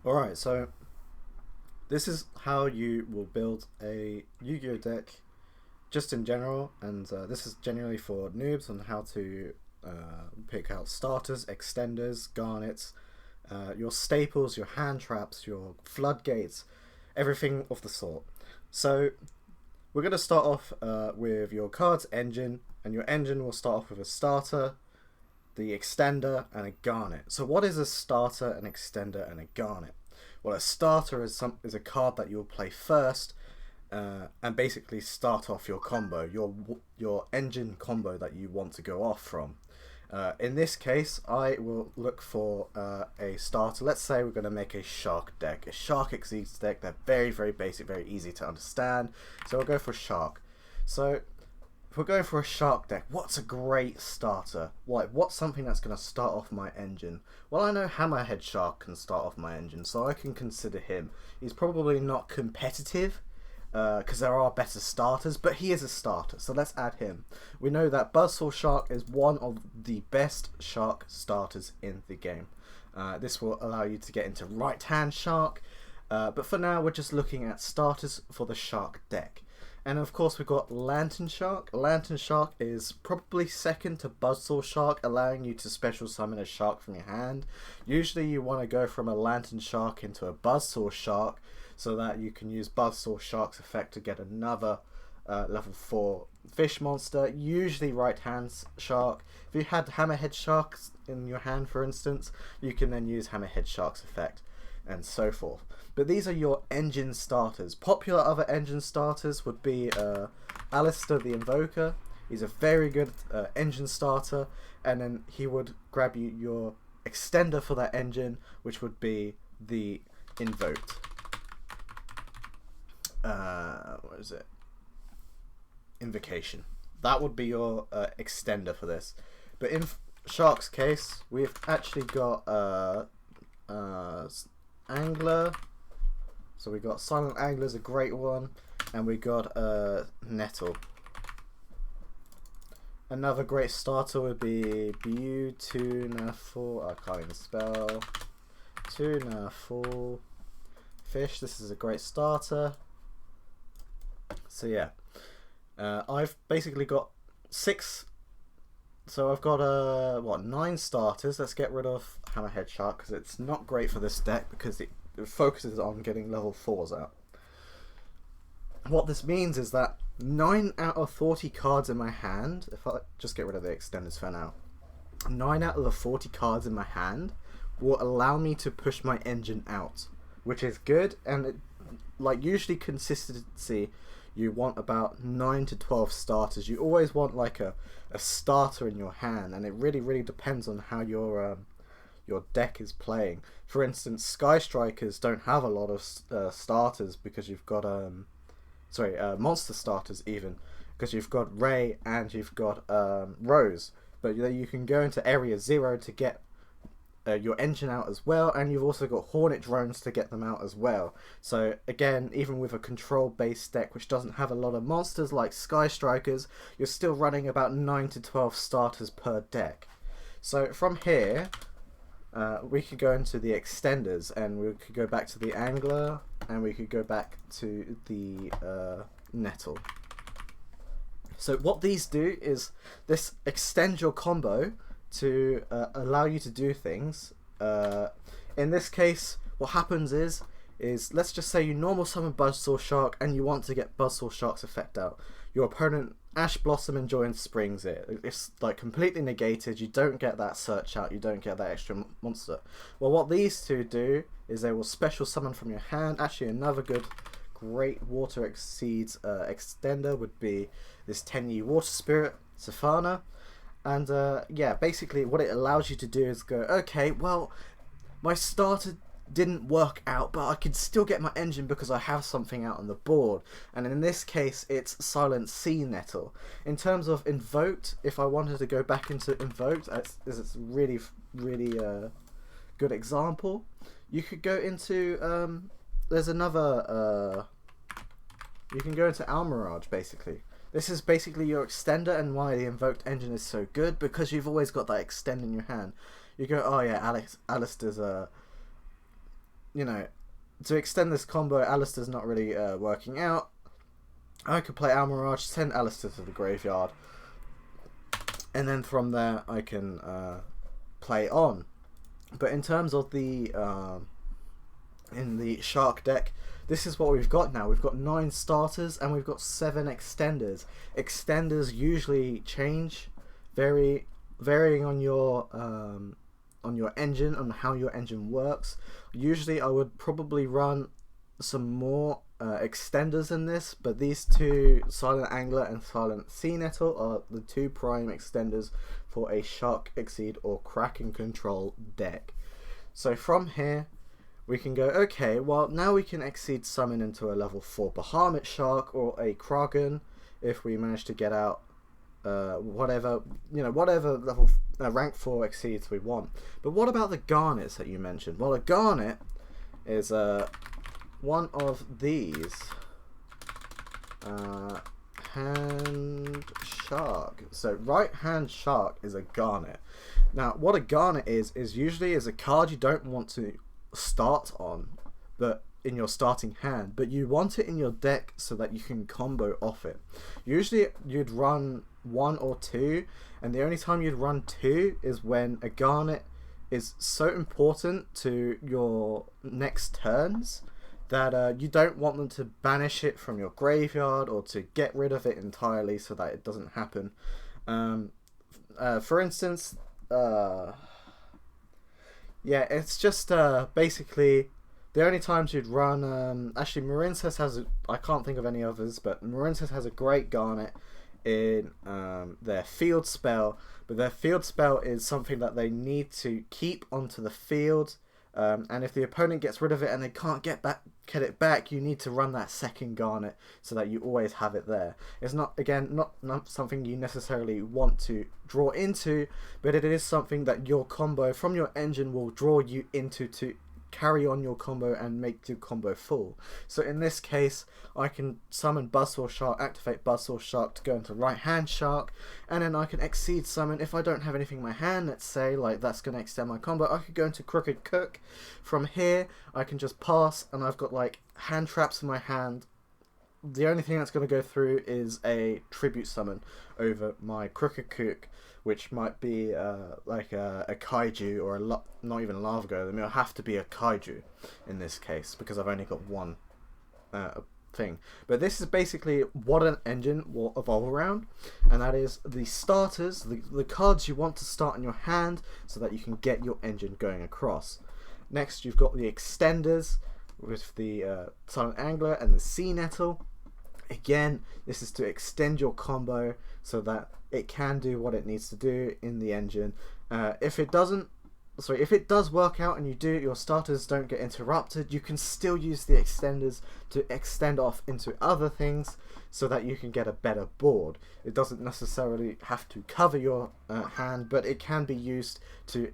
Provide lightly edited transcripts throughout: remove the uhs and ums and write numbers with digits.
Alright, so this is how you will build a Yu-Gi-Oh deck just in general, and this is generally for noobs on how to pick out starters, extenders, garnets, your staples, your hand traps, your floodgates, everything of the sort. So we're going to start off with your card's engine, and your engine will start off with a starter, the extender, and a garnet. So what is a starter, an extender, and a garnet? Well, a starter is a card that you'll play first, and basically start off your combo, your engine combo that you want to go off from. In this case, I will look for a starter. Let's say we're going to make a shark deck, a shark exceeds deck. They're very, very basic, very easy to understand. So we'll go for shark. So if we're going for a shark deck, what's a great starter? What's something that's going to start off my engine? Well, I know Hammerhead Shark can start off my engine, so I can consider him. He's probably not competitive, because there are better starters, but he is a starter, so let's add him. We know that Buzzsaw Shark is one of the best shark starters in the game. This will allow you to get into Right Hand Shark, but for now we're just looking at starters for the shark deck. And of course we've got Lantern Shark. Lantern Shark is probably second to Buzzsaw Shark, allowing you to special summon a shark from your hand. Usually you want to go from a Lantern Shark into a Buzzsaw Shark, so that you can use Buzzsaw Shark's effect to get another level 4 fish monster, usually right hand shark. If you had Hammerhead Sharks in your hand, for instance, you can then use Hammerhead Shark's effect, and so forth. But these are your engine starters. Popular other engine starters would be Alistair the Invoker. He's a very good engine starter, and then he would grab you your extender for that engine, which would be the Invoked. What is it? Invocation. That would be your extender for this. But in Shark's case, we've actually got Angler. So we got Silent Angler's a great one, and we got Nettle. Another great starter would be Beautiful. I can't even spell. Tunaful Fish. This is a great starter. So yeah, I've basically got 6. So I've got 9 starters. Let's get rid of Hammerhead Shark because it's not great for this deck because it focuses on getting level 4s out. What this means is that 9 out of 40 cards in my hand, if I just get rid of the extenders for now, 9 out of the 40 cards in my hand will allow me to push my engine out, which is good. And it, like usually consistency, you want about 9 to 12 starters. You always want like a starter in your hand, and it really depends on how your deck is playing. For instance, Sky Strikers don't have a lot of starters because you've got monster starters even, because you've got Ray and you've got Rose, but you can go into area 0 to get your engine out as well, and you've also got Hornet drones to get them out as well. So again, even with a control based deck which doesn't have a lot of monsters like Sky Strikers, you're still running about 9 to 12 starters per deck. So from here we could go into the extenders, and we could go back to the Angler, and we could go back to the Nettle. So what these do is this extend your combo to allow you to do things. In this case, what happens is let's just say you normal summon Buzzsaw Shark and you want to get Buzzsaw Shark's effect out. Your opponent Ash Blossom Enjoying Springs it. It's like completely negated. You don't get that search out. You don't get that extra monster. Well, what these two do is they will special summon from your hand. Actually, another great Water Exceeds extender would be this 10-year Water Spirit, Safana. And yeah, basically what it allows you to do is go, okay, well, my starter didn't work out, but I can still get my engine because I have something out on the board. And in this case, it's Silent Sea Nettle. In terms of Invoked, if I wanted to go back into Invoked, it's really good example. You could go into, there's another, you can go into Almirage, basically. This is basically your extender, and why the Invoked engine is so good, because you've always got that extend in your hand. You go, oh yeah, Alistair's you know, to extend this combo, Alistair's not really working out. I could play Almirage, send Alistair to the graveyard, and then from there I can play on. But in terms of the in the Shark deck, this is what we've got now. We've got 9 starters and we've got 7 extenders. Extenders usually change, varying on your engine, on how your engine works. Usually I would probably run some more extenders in this, but these 2, Silent Angler and Silent Sea Nettle, are the 2 prime extenders for a Shark, Exceed or Kraken control deck. So from here we can go, okay, well now we can Exceed summon into a level 4 Bahamut Shark or a Kraken if we manage to get out whatever level rank 4 exceeds we want. But what about the Garnets that you mentioned? Well, a Garnet is one of these hand shark. So right hand shark is a Garnet. Now what a Garnet is usually a card you don't want to start on, but in your starting hand, but you want it in your deck so that you can combo off it. Usually you'd run 1 or 2, and the only time you'd run 2 is when a Garnet is so important to your next turns that you don't want them to banish it from your graveyard or to get rid of it entirely so that it doesn't happen. For instance, yeah, it's just basically the only times you'd run. Actually, Marincess has I can't think of any others, but Marincess has a great Garnet in their field spell, but their field spell is something that they need to keep onto the field, and if the opponent gets rid of it and they can't get it back, you need to run that second Garnet so that you always have it there. It's not something you necessarily want to draw into, but it is something that your combo from your engine will draw you into to carry on your combo and make your combo full. So in this case, I can summon Buzzsaw Shark, activate Buzzsaw Shark to go into right hand Shark, and then I can Exceed summon if I don't have anything in my hand. Let's say like that's going to extend my combo. I could go into Crooked Cook. From here I can just pass, and I've got like hand traps in my hand. The only thing that's going to go through is a tribute summon over my Crooked Cook, which might be like a kaiju or not even a lava golem. It'll have to be a kaiju in this case because I've only got one thing. But this is basically what an engine will evolve around, and that is the starters, the cards you want to start in your hand so that you can get your engine going across. Next, you've got the extenders with the Silent Angler and the Sea Nettle. Again, this is to extend your combo so that it can do what it needs to do in the engine. If it does work out and your starters don't get interrupted, you can still use the extenders to extend off into other things so that you can get a better board. It doesn't necessarily have to cover your hand, but it can be used to,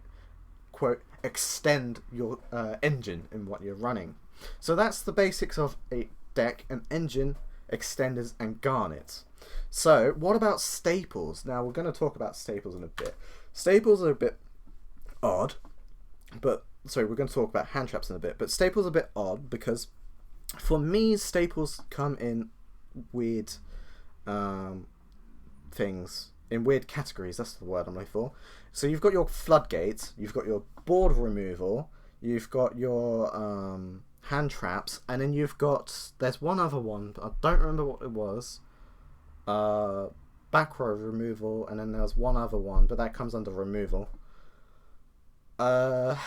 quote, extend your engine in what you're running. So that's the basics of a deck, an engine, extenders and Garnets. So what about staples? Now we're going to talk about staples in a bit. Staples are a bit odd, but sorry, we're going to talk about hand traps in a bit, but staples are a bit odd because for me staples come in weird things, in weird categories. That's the word I'm looking for. So you've got your floodgates, you've got your board removal, you've got your hand traps, and then there's one other one, but I don't remember what it was. Back row removal, and then there's one other one, but that comes under removal. I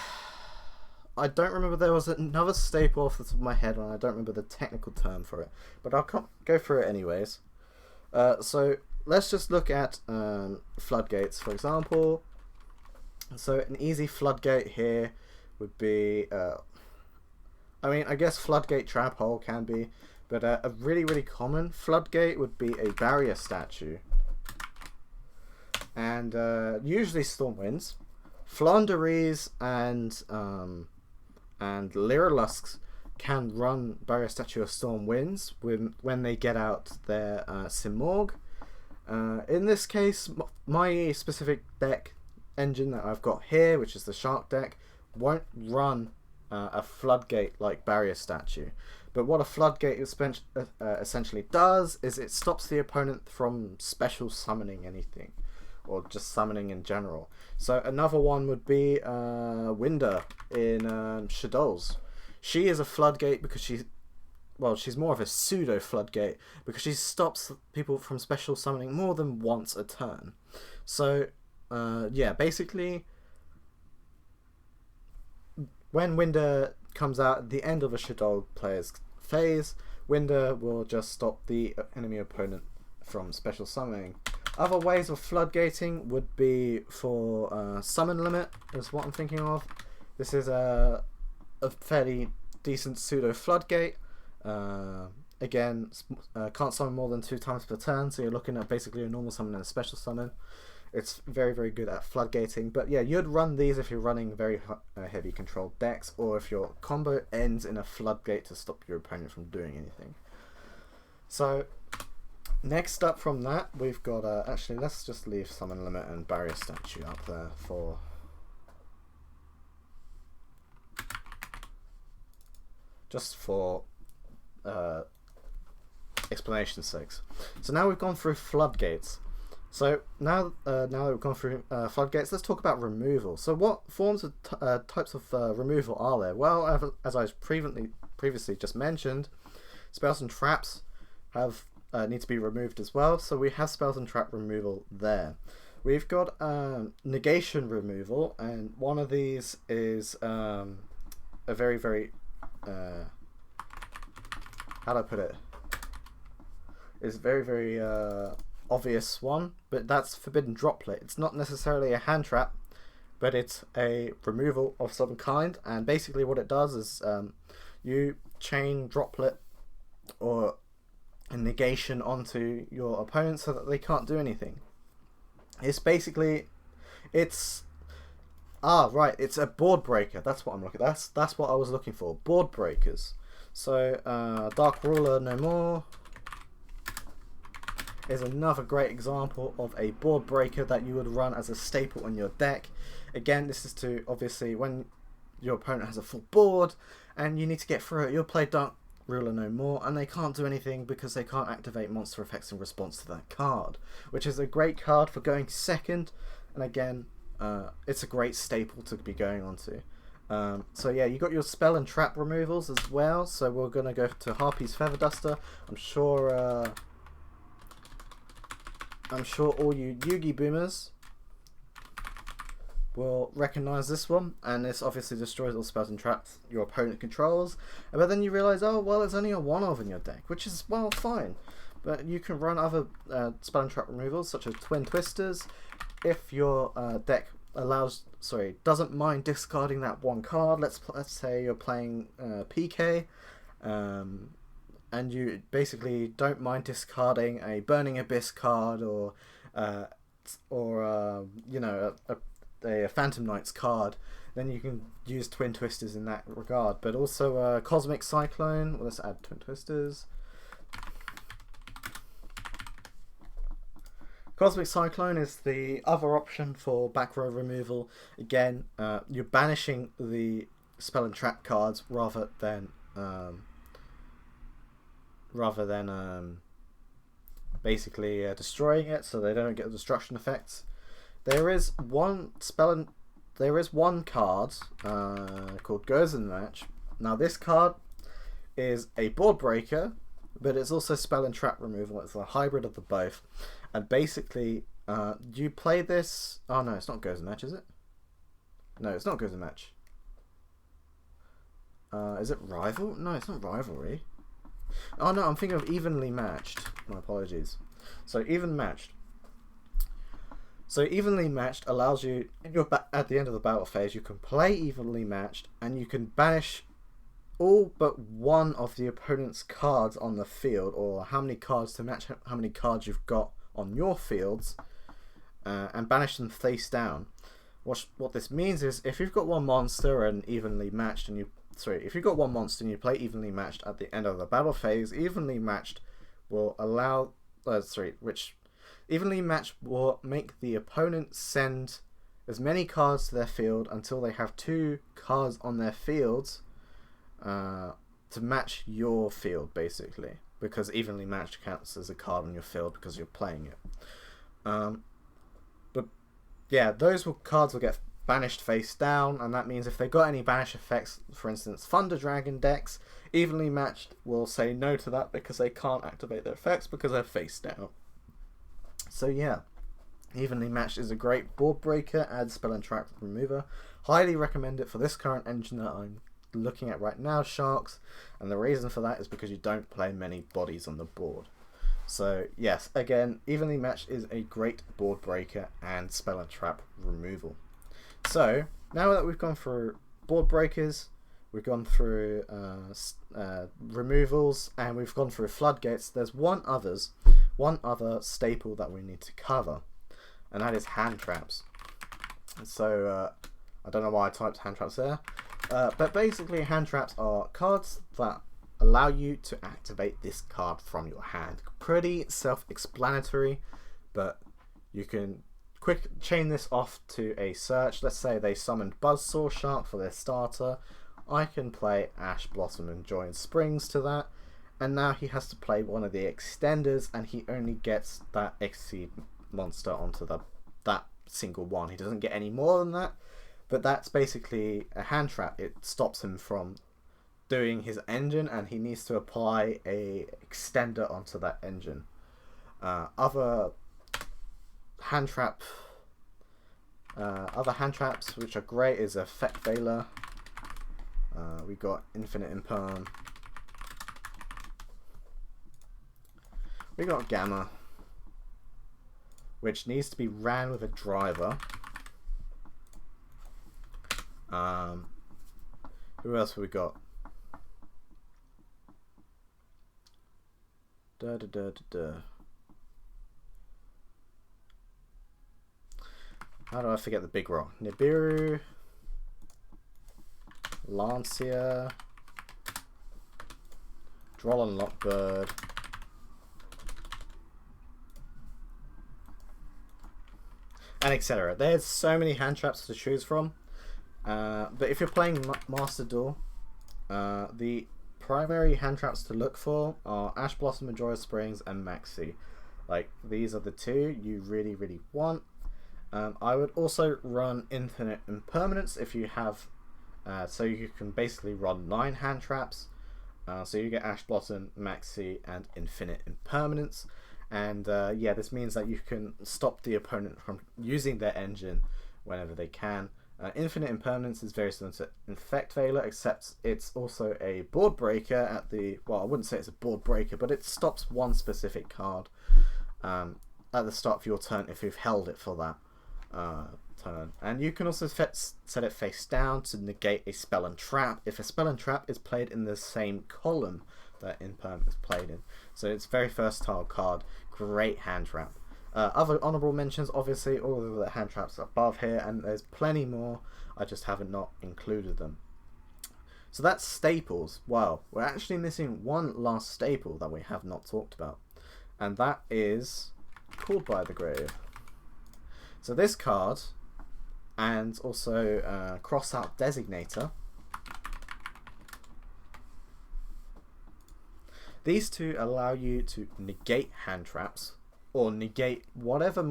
don't remember. There was another staple off the top of my head, and I don't remember the technical term for it, but I'll go through it anyways. So let's just look at floodgates, for example. So an easy floodgate here would be I guess floodgate trap hole can be, but a really, really common floodgate would be a barrier statue. And usually Stormwinds, Flanderies and Lyrilusks can run barrier statue or Stormwinds when they get out their Simorgh. In this case, my specific deck engine that I've got here, which is the Shark deck, won't run a floodgate-like barrier statue. But what a floodgate essentially does is it stops the opponent from special summoning anything, or just summoning in general. So another one would be Winder in Shadows. She is a floodgate because she's more of a pseudo floodgate because she stops people from special summoning more than once a turn. So yeah, basically, when Winder comes out at the end of a Shadow player's phase, Winder will just stop the enemy opponent from special summoning. Other ways of floodgating would be for summon limit, is what I'm thinking of. This is a fairly decent pseudo floodgate. Again, can't summon more than 2 times per turn, so you're looking at basically a normal summon and a special summon. It's very, very good at floodgating. But yeah, you'd run these if you're running very heavy controlled decks, or if your combo ends in a floodgate to stop your opponent from doing anything. So next up from that, we've got actually, let's just leave summon limit and barrier statue up there for just for explanation's sakes. So now we've gone through floodgates. So now that we've gone through floodgates, let's talk about removal. So what forms of types of removal are there? Well, as I previously just mentioned, spells and traps have need to be removed as well. So we have spells and trap removal there. We've got negation removal, and one of these is a very, very how do I put it? It's very, very obvious one, but that's Forbidden Droplet. It's not necessarily a hand trap, but it's a removal of some kind, and basically what it does is you chain Droplet or a negation onto your opponent so that they can't do anything. It's basically, it's it's a board breaker. That's what I'm looking at. That's what I was looking for. Board breakers. So Dark Ruler No More is another great example of a board breaker that you would run as a staple in your deck. Again, this is to, obviously, when your opponent has a full board and you need to get through it, you'll play Dark Ruler No More, and they can't do anything because they can't activate monster effects in response to that card, which is a great card for going second, and again, it's a great staple to be going on to. So yeah, you got your spell and trap removals as well, so we're going to go to Harpy's Feather Duster. I'm sure all you Yugi boomers will recognize this one, and this obviously destroys all spells and traps your opponent controls. But then you realize, oh well, there's only a 1-of in your deck, which is, well, fine. But you can run other spell and trap removals such as Twin Twisters if your deck doesn't mind discarding that one card. Let's say you're playing PK, and you basically don't mind discarding a Burning Abyss card or you know, a Phantom Knights card. Then you can use Twin Twisters in that regard. But also Cosmic Cyclone. Well, let's add Twin Twisters. Cosmic Cyclone is the other option for back row removal. Again, you're banishing the spell and trap cards rather than basically destroying it, so they don't get destruction effects. There is one card called Goes in Match. Now this card is a board breaker, but it's also spell and trap removal. It's a hybrid of the both. And basically, you play this. Oh no, it's not Goes in Match, is it? No, it's not Goes in Match. Is it Rival? No, it's not Rivalry. Oh no, I'm thinking of Evenly Matched. My apologies. So Evenly Matched allows you, at the end of the battle phase, you can play Evenly Matched, and you can banish all but one of the opponent's cards on the field, or how many cards to match how many cards you've got on your fields, and banish them face down. What this means is, if you've got one monster and evenly matched, if you've got one monster and you play Evenly Matched at the end of the battle phase, Evenly Matched will Evenly Matched will make the opponent send as many cards to their field until they have 2 cards on their fields to match your field, basically. Because evenly matched counts as a card on your field because you're playing it. But yeah, those cards will get banished face down, and that means if they got any banish effects, for instance, Thunder Dragon decks, evenly matched will say no to that because they can't activate their effects because they're face down. So yeah, evenly matched is a great board breaker, add spell and trap remover. Highly recommend it for this current engine that I'm looking at right now, Sharks, and the reason for that is because you don't play many bodies on the board. So yes, again, evenly matched is a great board breaker and spell and trap removal. So now that we've gone through board breakers, we've gone through removals, and we've gone through floodgates, there's one other staple that we need to cover, and that is hand traps. So I don't know why I typed hand traps there. But basically, hand traps are cards that allow you to activate this card from your hand. Pretty self-explanatory, but you can quick chain this off to a search. Let's say they summoned Buzzsaw Shark for their starter. I can play Ash Blossom and Join Springs to that, and now he has to play one of the extenders, and he only gets that Exceed monster onto that single one. He doesn't get any more than that. But that's basically a hand trap. It stops him from doing his engine, and he needs to apply a extender onto that engine. Other hand traps which are great is Effect Veiler. We got Infinite Imperm. We got Gamma, which needs to be ran with a driver. Who else have we got? How do I forget the big rock? Nibiru, Lancia, Droll and Lockbird, and etc. There's so many hand traps to choose from. But if you're playing Master Duel, the primary hand traps to look for are Ash Blossom, Majora's Springs, and Maxi. Like, these are the 2 you really, really want. I would also run Infinite Impermanence if you have, so you can basically run 9 hand traps. So you get Ash Blossom, Maxi, and Infinite Impermanence. And yeah, this means that you can stop the opponent from using their engine whenever they can. Infinite Impermanence is very similar to Effect Veiler, except it's also a board breaker at the... Well, I wouldn't say it's a board breaker, but it stops one specific card at the start of your turn if you've held it for that turn. And you can also set it face down to negate a spell and trap if a spell and trap is played in the same column that Imperm is played in. So it's a very versatile card. Great hand trap. Other honourable mentions, obviously, all of the hand traps above here, and there's plenty more. I just haven't not included them. So that's staples. Wow, we're actually missing one last staple that we have not talked about, and that is Called by the Grave. So this card, and also Crosstalk Designator, these 2 allow you to negate hand traps, or negate whatever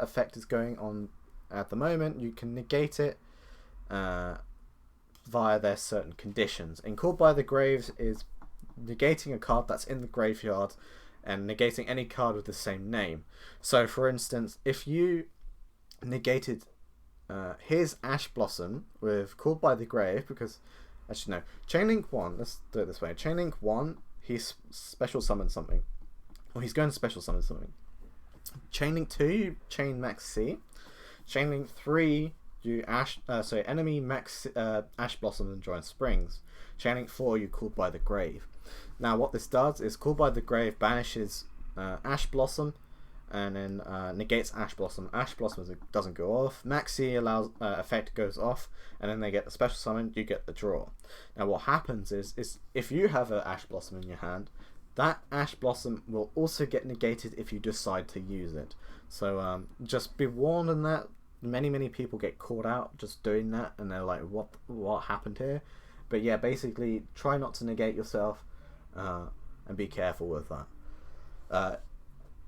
effect is going on at the moment. You can negate it via their certain conditions. And Called by the Graves is negating a card that's in the graveyard and negating any card with the same name. So for instance, if you negated his Ash Blossom with Called by the Grave, because actually no, Chainlink 1, let's do it this way. Chainlink 1, he special summons something. Well, he's going to special summon something. Chainlink 2, you chain Max C. Chainlink 3, you enemy Max Ash Blossom and Join Springs. Chainlink 4, you Called by the Grave. Now what this does is Called by the Grave banishes Ash Blossom, and then negates Ash Blossom. Ash Blossom doesn't go off. Maxi allows effect goes off, and then they get the special summon, you get the draw. Now what happens is if you have an Ash Blossom in your hand, that Ash Blossom will also get negated if you decide to use it. So just be warned on that. many people get caught out just doing that, and they're like, what happened here? But yeah, basically try not to negate yourself, and be careful with that.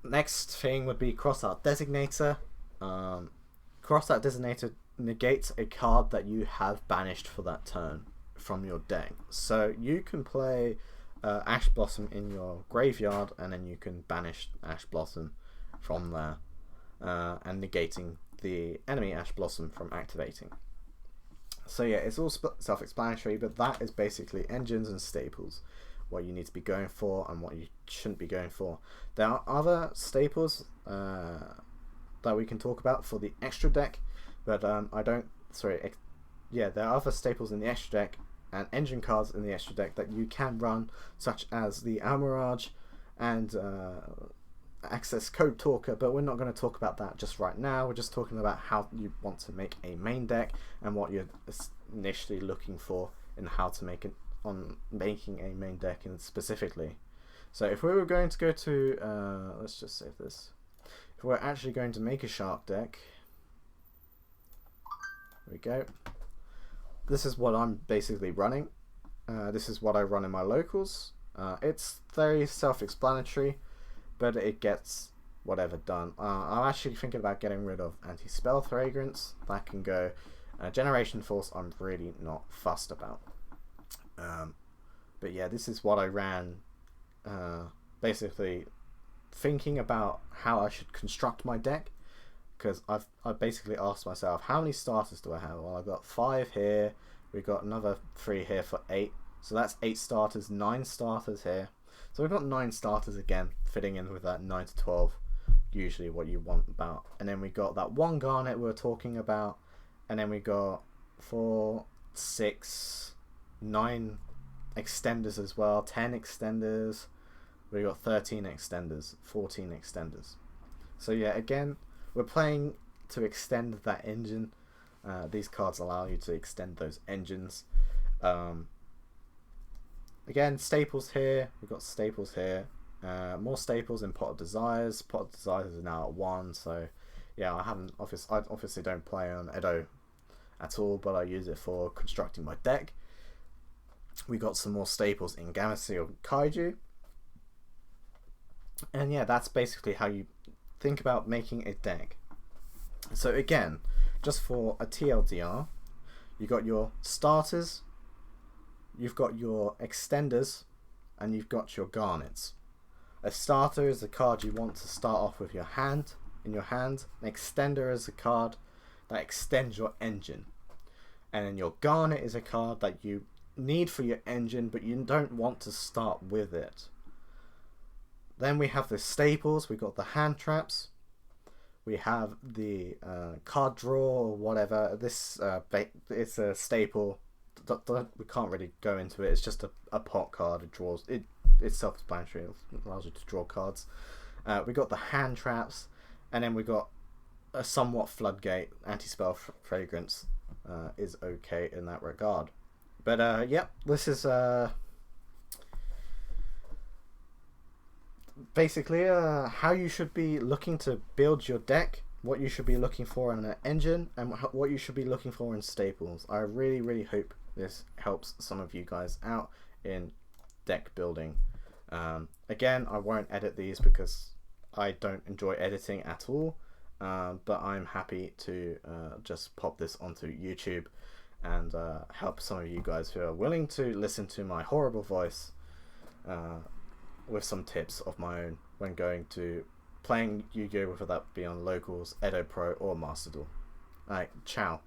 Next thing would be Crosstalk Designator. Crosstalk Designator negates a card that you have banished for that turn from your deck. So you can play Ash Blossom in your graveyard, and then you can banish Ash Blossom from there, and negating the enemy Ash Blossom from activating. So yeah, it's all self-explanatory, but that is basically engines and staples, what you need to be going for and what you shouldn't be going for. There are other staples that we can talk about for the extra deck, but there are other staples in the extra deck and engine cards in the extra deck that you can run, such as the Almirage and Access Code Talker, but we're not going to talk about that just right now. We're just talking about how you want to make a main deck and what you're initially looking for in how to make it on making a main deck and specifically. So if we were going to go to let's just save this. If we're actually going to make a shark deck, there we go. This is what I'm basically running. This is what I run in my locals. It's very self-explanatory, but it gets whatever done. I'm actually thinking about getting rid of Anti-Spell Fragrance. That can go. Generation Force I'm really not fussed about. But yeah, this is what I ran, basically thinking about how I should construct my deck, because I've basically asked myself, how many starters do I have? Well, I've got 5 here, we've got another 3 here for 8, so that's 8 starters, 9 starters here. So we've got 9 starters again, fitting in with that 9 to 12, usually what you want about. And then we got that 1 Garnet we were talking about, and then we got 4, 6, 9 extenders as well, 10 extenders, we got 13 extenders, 14 extenders. So yeah, again, we're playing to extend that engine. These cards allow you to extend those engines. Again, staples here. We've got staples here. More staples in Pot of Desires. Pot of Desires is now at 1. So yeah, I obviously don't play on Edo at all, but I use it for constructing my deck. We got some more staples in Gamma Seal Kaiju. And yeah, that's basically how you think about making a deck. So again, just for a TLDR, you got your starters, you've got your extenders, and you've got your garnets. A starter is a card you want to start off with in your hand. An extender is a card that extends your engine. And then your garnet is a card that you need for your engine, but you don't want to start with it. Then we have the staples. We got the hand traps. We have the card draw or whatever. This it's a staple. We can't really go into it. It's just a pot card. It draws. It's self-explanatory. It allows you to draw cards. We got the hand traps, and then we got a somewhat floodgate. Anti-spell fragrance is okay in that regard. But yep, this is basically how you should be looking to build your deck, what you should be looking for in an engine, and what you should be looking for in staples. I really hope this helps some of you guys out in deck building. Again, I won't edit these because I don't enjoy editing at all, but I'm happy to just pop this onto YouTube and help some of you guys who are willing to listen to my horrible voice with some tips of my own when going to playing Yu-Gi-Oh, whether that be on locals, Edo Pro or Master Duel. Alright, ciao.